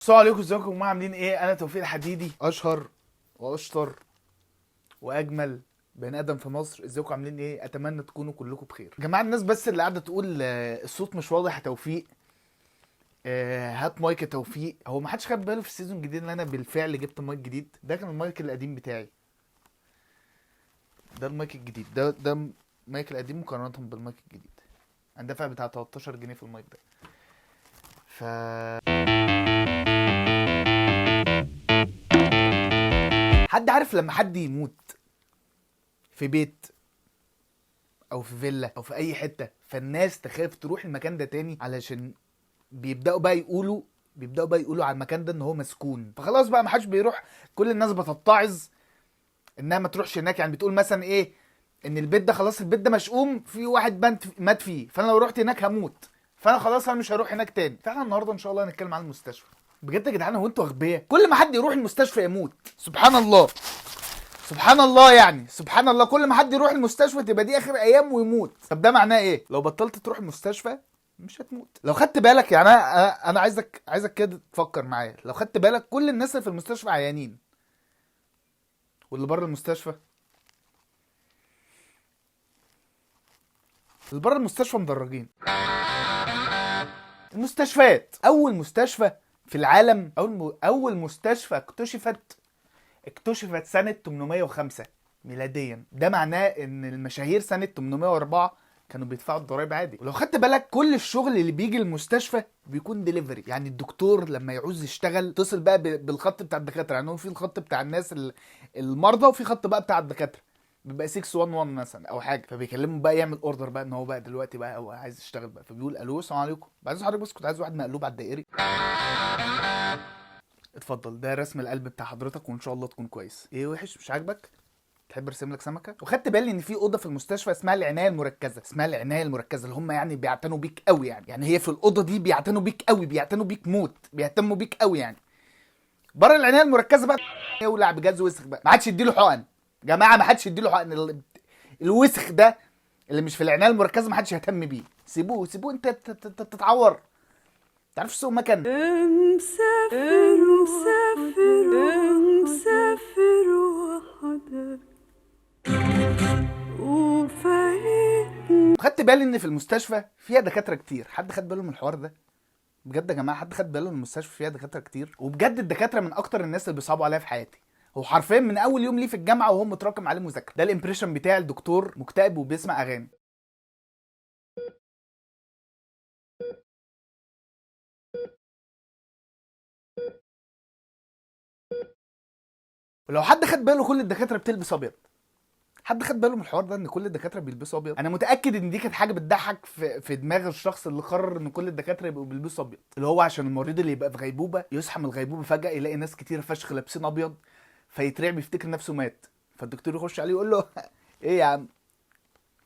السلام عليكم، ازيكم يا جماعه؟ عاملين ايه؟ انا توفيق الحديدي، اشهر واشطر واجمل بني ادم في مصر. ازيكم؟ عاملين ايه؟ اتمنى تكونوا كلكم بخير يا جماعه. الناس بس اللي قاعده تقول الصوت مش واضح يا توفيق، هات مايك يا توفيق. هو ما حدش خد باله في السيزون الجديد ان انا بالفعل جبت مايك جديد. ده كان المايك القديم بتاعي، ده المايك الجديد. ده المايك القديم مقارنه بالمايك الجديد. انا دافع بتاع 13 جنيه في المايك ده. ف حد عارف لما حد يموت في بيت او في فيلا او في اي حته، فالناس تخاف تروح المكان ده تاني علشان بيبداوا بقى يقولوا على المكان ده ان هو مسكون، فخلاص بقى ما حدش بيروح. كل الناس بتتعظ انها ما تروحش هناك. يعني بتقول مثلا ايه؟ ان البيت ده خلاص، البيت ده مشؤوم، في واحد مات فيه، فانا لو رحت هناك هموت، فانا خلاص انا مش هروح هناك تاني. فاحنا النهارده ان شاء الله هنتكلم عن المستشفى. بجد يا جدعان، هو انتوا اغبياء؟ كل ما حد يروح المستشفى يموت. سبحان الله، سبحان الله، يعني سبحان الله، كل ما حد يروح المستشفى تبقى دي اخر ايام ويموت. طب ده معناه ايه؟ لو بطلت تروح المستشفى مش هتموت. لو خدت بالك، يعني انا عايزك كده تفكر معايا. لو خدت بالك، كل الناس اللي في المستشفى عيانين، واللي بره المستشفى، اللي بره المستشفى مدرجين. المستشفيات، اول مستشفى في العالم، اول مستشفى اكتشفت سنة 805 ميلاديا. ده معناه ان المشاهير سنة 804 كانوا بيدفعوا الضرايب عادي. ولو خدت بالك، كل الشغل اللي بيجي المستشفى بيكون ديليفري. يعني الدكتور لما يعوز يشتغل اتصل بقى بالخط بتاع الدكاتره. يعني هو في الخط بتاع الناس المرضى، وفي خط بقى بتاع الدكاتره، بيبقى 611 مثلا او حاجه. فبيكلمه بقى يعمل اوردر بقى ان هو بقى دلوقتي بقى هو عايز يشتغل بقى. فبيقول الو السلام عليكم، بعد حضرتك بس كنت عايز واحد مقلوب على الدائري. اتفضل، ده رسم القلب بتاع حضرتك وان شاء الله تكون كويس. ايه وحش؟ مش عاجبك؟ تحب ارسم لك سمكه؟ وخدت بالي ان في اوضه في المستشفى اسمها العنايه المركزه. اسمها العنايه المركزه، اللي هم يعني بيعتنوا بيك قوي. يعني هي في الاوضه دي بيعتنوا بيك قوي، بيعتنوا بيك موت، بيهتموا بيك قوي يعني. بره العنايه المركزه بقى يولع بجاز وسخ بقى. ما حدش يديله حقن يا جماعه، ما حدش يديله حقن. الوسخ ده اللي مش في العنايه المركزه ما حدش يهتم بيه. سيبوه سيبوه، انت تتعور. تعرفش سوق مكان؟ مسافر مسافر مسافر وحدك وفايتني. خدت بالي ان في المستشفى فيها دكاتره كتير. حد خد باله من الحوار ده؟ بجد يا جماعه، حد خد باله ان المستشفى فيها دكاتره كتير؟ وبجد الدكاتره من اكتر الناس اللي بيصعبوا عليا في حياتي. هو حرفيا من اول يوم ليه في الجامعه وهو متراكم عليه مذاكره. ده الامبريشن بتاعي. الدكتور مكتئب وبيسمع اغاني. ولو حد خد باله، كل الدكاتره بتلبس ابيض. حد خد باله من الحوار ده ان كل الدكاتره بيلبسوا ابيض؟ انا متاكد ان دي كانت حاجه بتضحك في دماغ الشخص اللي قرر ان كل الدكاتره يبقوا بيلبسوا ابيض، اللي هو عشان المريض اللي يبقى في غيبوبه يصحى من الغيبوبه فجاه يلاقي ناس كتير فشخ لابسين ابيض، فيترعب يفتكر نفسه مات. فالدكتور يخش عليه يقول له ايه يا عم،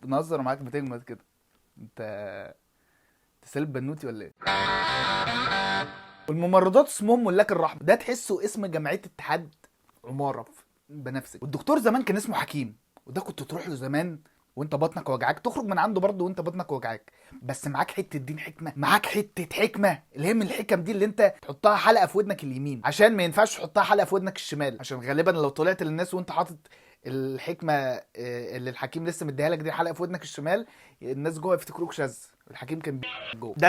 بنهزر معاك بتجمد كده، انت سالب بنوتي ولا ايه؟ والممرضات اسمهم ملاك الرحمه. ده تحسه اسم جمعيه اتحاد عماره بنفسك. والدكتور زمان كان اسمه حكيم، وده كنت تروح له زمان وانت بطنك وجعاك، تخرج من عنده برضه وانت بطنك وجعاك، بس معاك حته دين حكمه، معاك حته حكمه اللي هي من الحكم دي اللي انت تحطها حلقه في ودنك اليمين، عشان ما ينفعش تحطها حلقه في ودنك الشمال، عشان غالبا لو طلعت للناس وانت حاطط الحكمه اللي الحكيم لسه مديها لك دي حلقه في ودنك الشمال، الناس جوه يفتكروك شاذ. الحكيم كان جوه. ده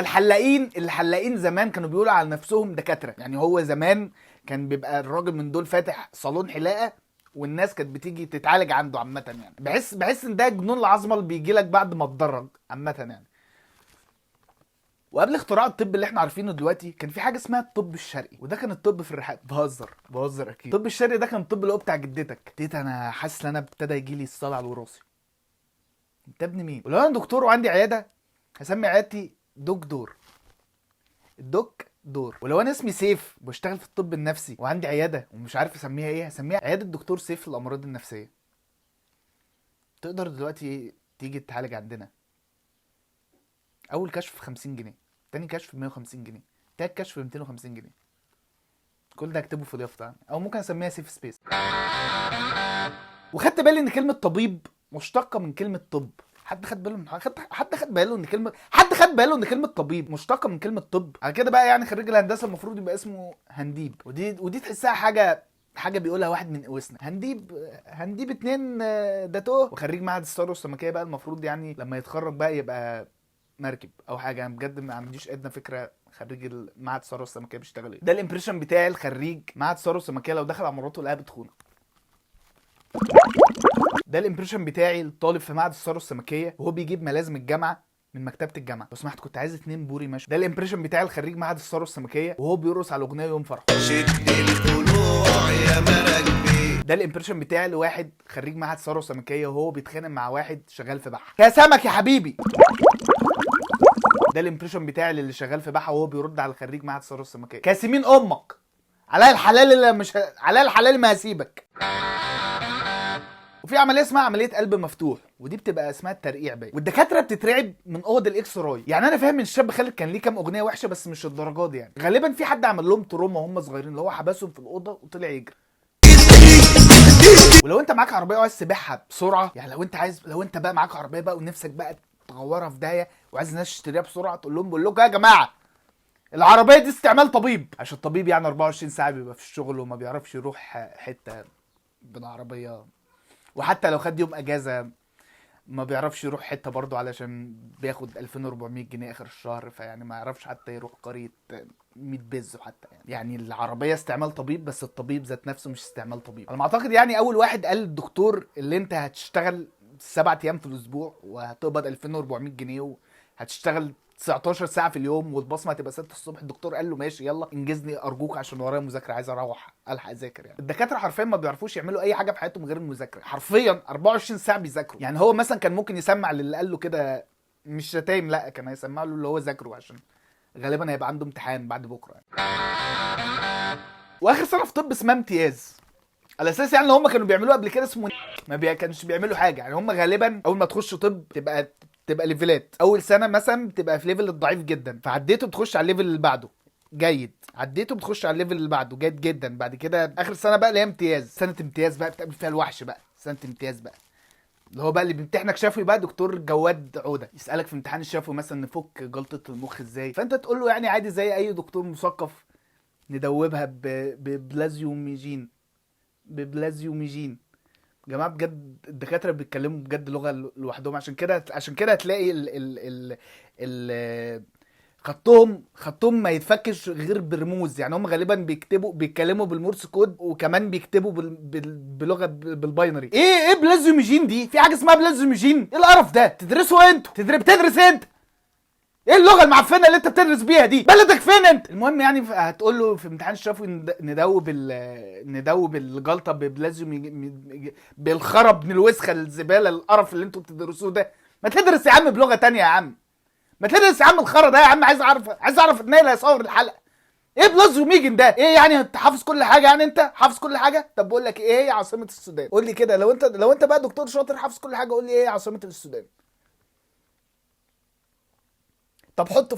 الحلاقين زمان كانوا بيقولوا على نفسهم دكاتره. يعني هو زمان كان بيبقى الراجل من دول فاتح صالون حلاقه، والناس كانت بتيجي تتعالج عنده عامه. يعني بحس ان ده جنون العظمه اللي بيجي لك بعد ما تدرج عامه يعني. وقبل اختراع الطب اللي احنا عارفينه دلوقتي، كان في حاجه اسمها الطب الشرقي، وده كان الطب في الرحاب. بهزر اكيد. الطب الشرقي ده كان الطب اللي هو بتاع جدتك. جدتي انا حاسس ان انا ابتدى يجي لي الصداع الوراثي. انت ابن مين؟ ولو انا دكتور وعندي عياده، هسمي عيادتي دوك دور. الدوك دور. ولو انا اسمي سيف بشتغل في الطب النفسي وعندي عياده ومش عارف اسميها ايه، هسميها عياده دكتور سيف للامراض النفسيه. تقدر دلوقتي تيجي تتعالج عندنا. اول كشف ب 50 جنيه، تاني كشف ب 150 جنيه، تالت كشف ب 250 جنيه. كل ده اكتبه في اليافطه يعني. او ممكن اسميها سيف سبيس. وخدت بالي ان كلمه طبيب مشتقه من كلمه طب. حد خد باله من حد خد باله ان كلمه طبيب مشتقه من كلمه طب؟ على كده بقى يعني خريج الهندسه المفروض يبقى اسمه هنديب. ودي تحسها حاجه بيقولها واحد من قوسنا. هنديب 2 داتو، وخريج معهد الثروه السمكيه بقى المفروض يعني لما يتخرج بقى يبقى مركب او حاجه. انا بجد ما عنديش ادنى فكره خريج معهد الثروه السمكيه بيشتغل ايه. ده الامبريشن بتاعي الخريج معهد الثروه السمكيه لو دخل على مراته لقاها بتخونه. ده الامبريشن بتاعي الطالب في معهد الثروه السمكيه وهو بيجيب ملازم الجامعه من مكتبه الجامعه. لو سمحت كنت عايز 2 بوري ماشي. ده الامبريشن بتاعي الخريج معهد الثروه السمكيه وهو بيرقص على اغنيه يوم فرح. شد الخلوع يا مراكبي. ده الامبريشن بتاعي لواحد خريج معهد الثروه السمكيه وهو بيتخانق مع واحد شغال في بحر. يا سمك يا حبيبي. ده الامبريشن بتاعي اللي شغال في بحر وهو بيرد على خريج معهد الثروه السمكيه. كاسمين امك على الحلال اللي مش على الحلال ما هسيبك. وفي عمليه اسمها عمليه قلب مفتوح ودي بتبقى اسمها الترقيع باين، والدكاتره بتترعب من اوض الاكس راي. يعني انا فاهم ان الشاب خالد كان ليه كام اغنيه وحشه بس مش الدرجات دي يعني. غالبا في حد عمل لهم تروما وهم صغيرين اللي هو حبسهم في الاوضه وطلع يجري. ولو انت معاك عربيه وعايز تبيعها بسرعه، يعني لو انت بقى معاك عربيه بقى ونفسك بقى تغورها في داهيه وعايز الناس تشتريها بسرعه، تقول لهم بقول لكم يا جماعه العربيه دي استعمال طبيب. عشان الطبيب يعني 24 ساعه بيبقى في الشغل وما بيعرفش يروح حته بالعربيه، وحتى لو خد يوم اجازه ما بيعرفش يروح حته برضه علشان بياخد 2400 جنيه اخر الشهر، فيعني ما يعرفش حتى يروح قريه 100 بيزو حتى. يعني العربيه استعمال طبيب بس الطبيب ذات نفسه مش استعمال طبيب. انا اعتقد يعني اول واحد قال للدكتور اللي انت هتشتغل 7 ايام في الاسبوع وهتقبض 2400 جنيه وهتشتغل 19 ساعه في اليوم والبصمه هتبقى 6 الصبح، الدكتور قال له ماشي يلا انجزني ارجوك عشان ورايا مذاكره عايز اروح الحق اذاكر. يعني الدكاتره حرفيا ما بيعرفوش يعملوا اي حاجه في حياتهم غير المذاكره، حرفيا 24 ساعه بيذاكروا. يعني هو مثلا كان ممكن يسمع للي قال له كده مش شتايم، لا كان هيسمع له اللي هو ذاكره عشان غالبا هيبقى عنده امتحان بعد بكره يعني. واخر سنه في طب اسمها امتياز، على اساس يعني اللي هم كانوا بيعملوه قبل كده اسمه ما كانش بيعملوا حاجه. يعني هم غالبا اول ما تخش طب تبقى ليفلات. اول سنه مثلا بتبقى في ليفل الضعيف جدا، فعديته بتخش على الليفل اللي بعده جيد، عديته بتخش على الليفل اللي بعده جيد جدا. بعد كده اخر سنه بقى اللي هي امتياز، سنه امتياز بقى بتقابل فيها الوحش بقى. سنه امتياز بقى اللي هو بقى اللي بيمتحنك شفوي بقى دكتور جواد عوده، يسالك في امتحان الشفوي مثلا نفك جلطه المخ ازاي، فانت تقول له يعني عادي زي اي دكتور مثقف ندوبها ببلازيوميجين. جماعه بجد الدكاتره بيتكلموا بجد لغه لوحدهم. عشان كده هتلاقي ال خطهم ما يتفكش غير برموز. يعني هم غالبا بيتكلموا بالمورس كود وكمان بيكتبوا بلغه بالباينري. ايه بلازيوميجين دي؟ في حاجه اسمها بلازيوميجين؟ ايه القرف ده؟ تدرسوا انتوا؟ بتدرس انت؟ ايه اللغه المعفنه اللي انت بتدرس بيها دي؟ بلدك فين انت؟ المهم يعني هتقول له في امتحان الشفوي ندوب الجلطه بالخرب من الوسخه الزباله القرف اللي انتوا بتدرسوه ده. ما تدرس يا عم بلغه تانية يا عم، ما تدرس يا عم الخرا ده يا عم. عايز اعرف ان اللي هيصور الحلقه ايه بلازيوميجين ده؟ ايه يعني انت حافظ كل حاجه؟ يعني انت حافظ كل حاجه؟ طب بقول لك ايه هي عاصمه السودان؟ قول لي كده لو انت بقى دكتور شاطر حافظ كل حاجه، قول لي ايه عاصمه السودان؟ طب حطه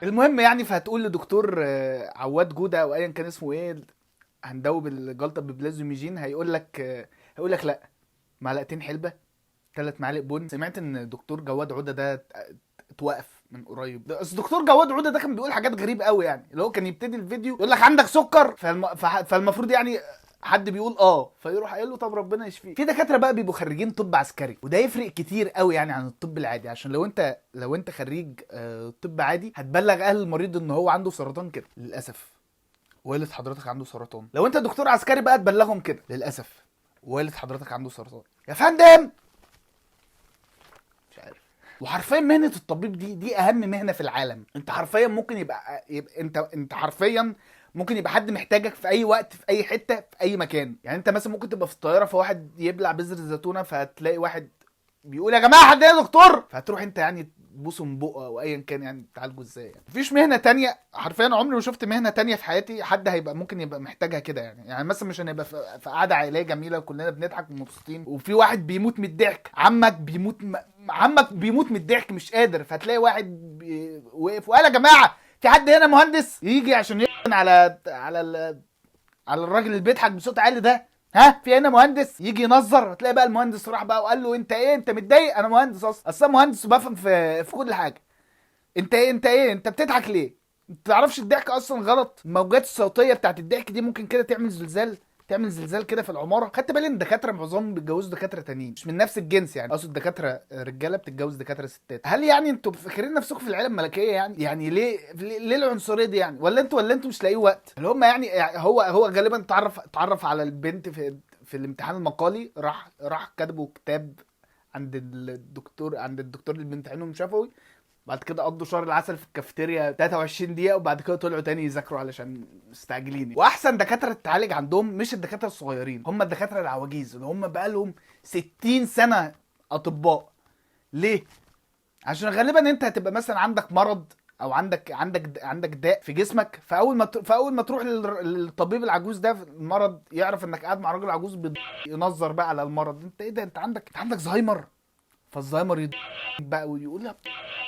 المهم يعني فهتقول لدكتور عواد جوده او ايا كان اسمه ايه هندوب الجلطه ببلازيوميجين، هيقول لك لا، معلقتين حلبه 3 معالق بن. سمعت ان دكتور جواد عوده ده اتوقف من قريب. بس دكتور جواد عوده ده كان بيقول حاجات غريبه قوي. يعني اللي هو كان يبتدي الفيديو يقول لك عندك سكر فالمفروض يعني حد بيقول فيروح قايل له طب ربنا يشفيك. في دكاتره بقى بيبقوا خريجين طب عسكري وده يفرق كتير قوي يعني عن الطب العادي. عشان لو انت خريج طب عادي هتبلغ اهل المريض ان هو عنده سرطان كده للاسف والد حضرتك عنده سرطان. لو انت دكتور عسكري بقى تبلغهم كده للاسف والد حضرتك عنده سرطان يا فندم. مش عارف. وحرفيا مهنه الطبيب دي اهم مهنه في العالم. انت حرفيا ممكن يبقى انت حرفيا ممكن يبقى حد محتاجك في اي وقت في اي حته في اي مكان. يعني انت مثلا ممكن تبقى في الطياره فواحد يبلع بذر الزيتونه فتلاقي واحد بيقول يا جماعه حد يا دكتور، فهتروح انت يعني تبوسه من بقه او ايا كان يعني تعالجه ازاي. يعني مفيش مهنه تانية حرفيا، عمري ما شفت مهنه تانية في حياتي حد هيبقى ممكن يبقى محتاجها كده. يعني مثلا مش هنبقى في قعده عائليه جميله وكلنا بنضحك ومبسوطين وفي واحد بيموت من الضحك، عمك بيموت من الضحك مش قادر، فتلاقي واحد وقف وقال يا جماعه في حد هنا مهندس يجي عشان يقن على الراجل اللي بيضحك بصوت عالي ده. ها في هنا مهندس يجي ينظر، تلاقي بقى المهندس راح بقى وقال له انت ايه، انت متضايق؟ انا مهندس اصلا مهندس وبفهم في كل حاجه. انت ايه انت ايه انت بتضحك ليه؟ انت تعرفش الضحك اصلا غلط؟ الموجات الصوتيه بتاعت الضحك دي ممكن كده تعمل زلزال، تعمل زلزال كده في العماره. خدت بالي ان الدكاتره معظمهم بيتجوزوا دكاتره تانيين مش من نفس الجنس، يعني اقصد دكاتره رجاله بتتجوز دكاتره ستات. هل يعني انتوا فاكرين نفسكم في العيله الملكيه؟ يعني ليه العنصريه دي يعني؟ ولا انتوا مش لاقيه وقت اللي هم يعني هو غالبا اتعرف على البنت في الامتحان المقالي، راح كتبوا كتاب عند الدكتور اللي بيمتحنهم شفوي. بعد كده قضوا شهر العسل في الكافيتيريا 23 دقيقة، وبعد كده طلعوا تاني يذاكروا علشان مستعجلين. واحسن دكاترة تتعالج عندهم مش الدكاترة الصغيرين، هم الدكاترة العواجيز اللي هم بقالهم 60 سنة اطباء. ليه؟ عشان غالبا انت هتبقى مثلا عندك مرض او عندك داء في جسمك، فاول ما تروح للطبيب العجوز ده المرض يعرف انك قاعد مع راجل عجوز ينظر بقى على المرض. انت ايه ده؟ انت عندك زهايمر. فالزهايمر بقى ويقول لها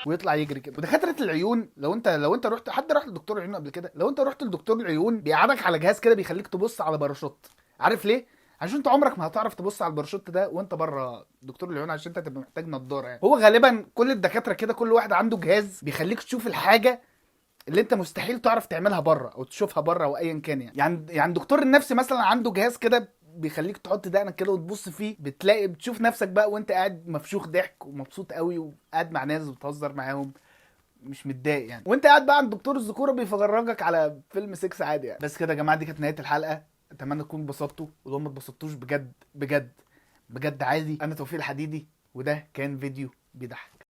ويطلع يجري كده. ودكاتره العيون لو انت رحت حد راح لدكتور عيون قبل كده، لو انت رحت لدكتور العيون بيقعدك على جهاز كده بيخليك تبص على باراشوت. عارف ليه؟ عشان انت عمرك ما هتعرف تبص على الباراشوت ده وانت بره دكتور العيون، عشان انت هتبقى محتاج نضاره. يعني هو غالبا كل الدكاتره كده كل واحد عنده جهاز بيخليك تشوف الحاجه اللي انت مستحيل تعرف تعملها بره او تشوفها بره او ايا كان. يعني دكتور النفسي مثلا عنده جهاز كده بيخليك تحط دقنك كده وتبص فيه، بتشوف نفسك بقى وانت قاعد مفشوخ ضحك ومبسوط قوي وقاعد مع ناس وبتهزر معاهم مش متضايق يعني، وانت قاعد بقى عند دكتور الذكوره بيفرجك على فيلم 6 عادي يعني. بس كده يا جماعه، دي كانت نهايه الحلقه. اتمنى تكونوا اتبسطتوا، ولو ما اتبسطتوش بجد بجد بجد عادي. انا توفيق الحديدي، وده كان فيديو بيضحك.